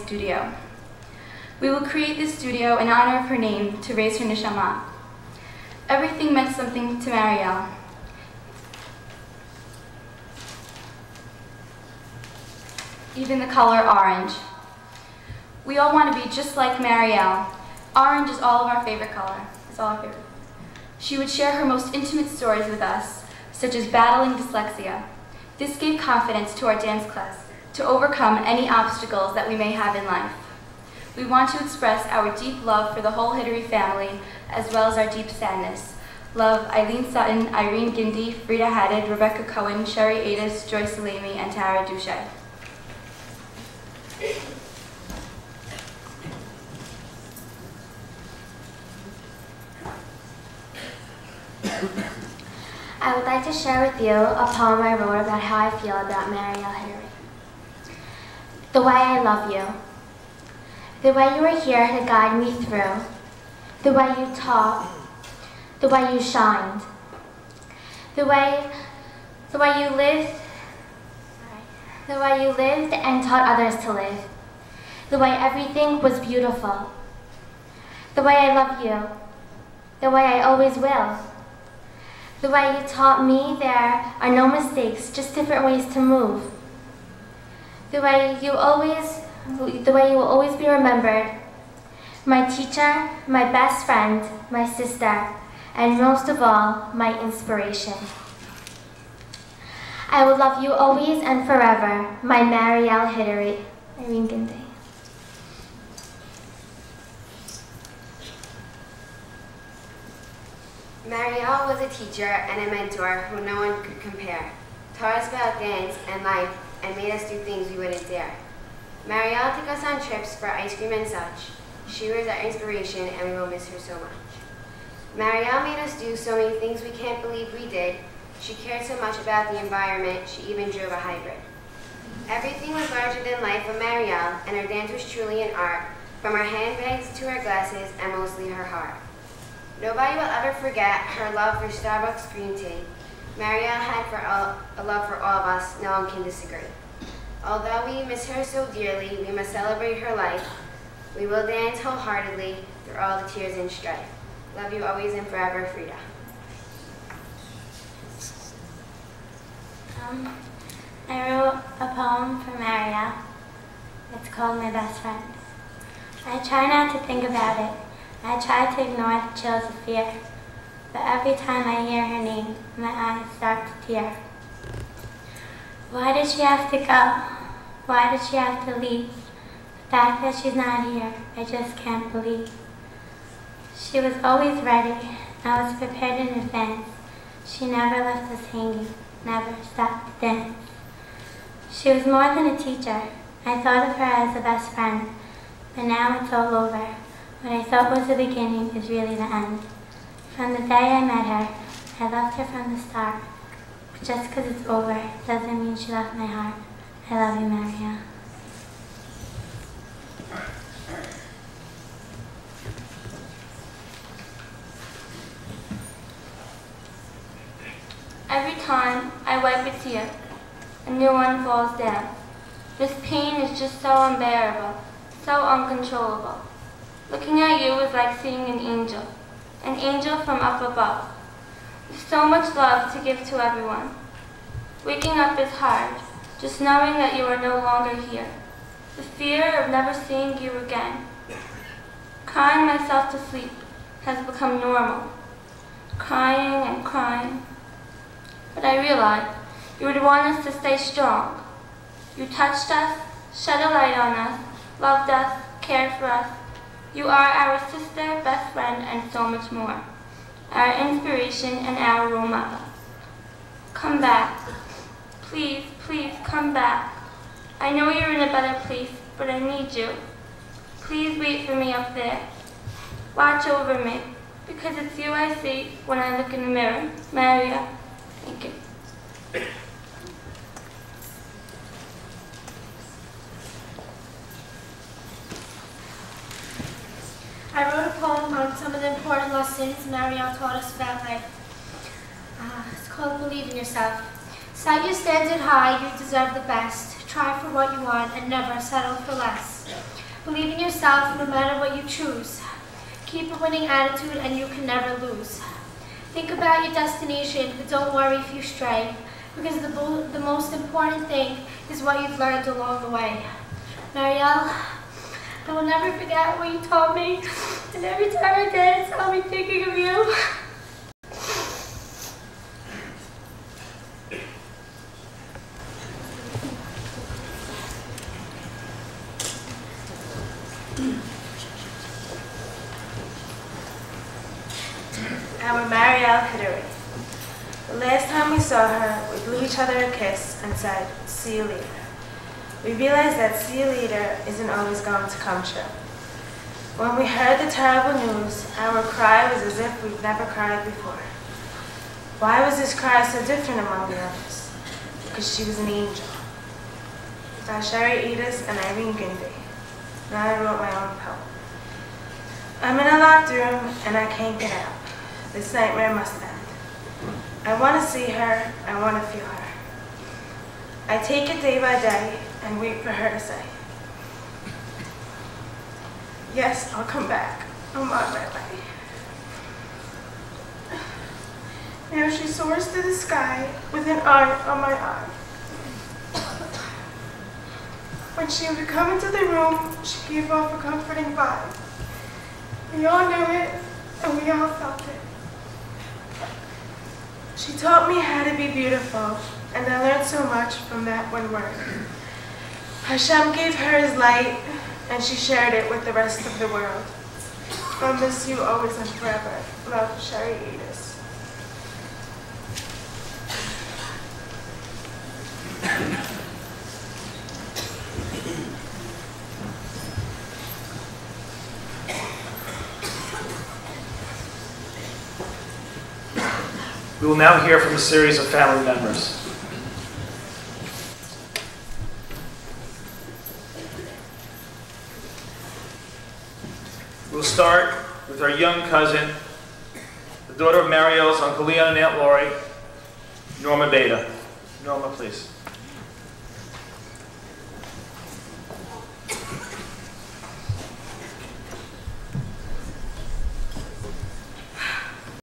studio. We will create this studio in honor of her name to raise her neshama. Everything meant something to Mariel. Even the color orange. We all want to be just like Mariel. Orange is all of our favorite color. It's all our favorite. She would share her most intimate stories with us, such as battling dyslexia. This gave confidence to our dance class to overcome any obstacles that we may have in life. We want to express our deep love for the whole Hidary family, as well as our deep sadness. Love Eileen Sutton, Irene Gindi, Frida Haddad, Rebecca Cohen, Sherry Adis, Joyce Salami, and Tara Duche. I would like to share with you a poem I wrote about how I feel about Mariel Hidary. The way I love you. The way you were here to guide me through. The way you taught. The way you shined. The way you lived. The way you lived and taught others to live. The way everything was beautiful. The way I love you. The way I always will. The way you taught me there are no mistakes, just different ways to move. The way you will always be remembered. My teacher, my best friend, my sister, and most of all, my inspiration. I will love you always and forever, my Mariel Hidary. Irene Gindi. Mariel was a teacher and a mentor who no one could compare. Taught us about dance and life and made us do things we wouldn't dare. Mariel took us on trips for ice cream and such. She was our inspiration and we will miss her so much. Mariel made us do so many things we can't believe we did. She cared so much about the environment, she even drove a hybrid. Everything was larger than life with Mariel, and her dance was truly an art, from her handbags to her glasses and mostly her heart. Nobody will ever forget her love for Starbucks green tea. Mariel had a love for all of us, no one can disagree. Although we miss her so dearly, we must celebrate her life. We will dance wholeheartedly through all the tears and strife. Love you always and forever, Frida. I wrote a poem for Mariel. It's called My Best Friend. I try not to think about it. I try to ignore the chills of fear. But every time I hear her name, my eyes start to tear. Why did she have to go? Why did she have to leave? The fact that she's not here, I just can't believe. She was always ready. I was prepared in advance. She never left us hanging, never stopped to dance. She was more than a teacher. I thought of her as a best friend, but now it's all over. What I thought was the beginning is really the end. From the day I met her, I loved her from the start. But just because it's over doesn't mean she left my heart. I love you, Mariel. Every time I wipe a tear, a new one falls down. This pain is just so unbearable, so uncontrollable. Looking at you is like seeing an angel from up above, with so much love to give to everyone. Waking up is hard, just knowing that you are no longer here. The fear of never seeing you again. Crying myself to sleep has become normal. Crying and crying. But I realized you would want us to stay strong. You touched us, shed a light on us, loved us, cared for us. You are our sister, best friend, and so much more. Our inspiration and our role model. Come back. Please, please come back. I know you're in a better place, but I need you. Please wait for me up there. Watch over me, because it's you I see when I look in the mirror. Mariel. Thank you. I wrote a poem on some of the important lessons Mariel taught us about life. It's called Believe in Yourself. Set your standard high, you deserve the best. Try for what you want and never settle for less. Believe in yourself no matter what you choose. Keep a winning attitude and you can never lose. Think about your destination, but don't worry if you stray, because the most important thing is what you've learned along the way. Mariel, I will never forget what you taught me, and every time I dance, I'll be thinking of you. Our Mariel Hidary. The last time we saw her, we blew each other a kiss and said, "See you later." We realized that "see you later" isn't always going to come true. When we heard the terrible news, our cry was as if we'd never cried before. Why was this cry so different among the others? Because she was an angel. By Sherry Edis and Irene Gindy. Now I wrote my own poem. I'm in a locked room and I can't get out. This nightmare must end. I want to see her, I want to feel her. I take it day by day and wait for her to say, "Yes, I'll come back. I'm on my way." Now she soars to the sky with an eye on my eye. When she would come into the room, she gave off a comforting vibe. We all knew it and we all felt it. She taught me how to be beautiful, and I learned so much from that one word. Hashem gave her his light, and she shared it with the rest of the world. I'll miss you always and forever. Love, Sherry Edis. We will now hear from a series of family members. We'll start with our young cousin, the daughter of Mariel's Uncle Leon and Aunt Lori, Norma Beta. Norma, please.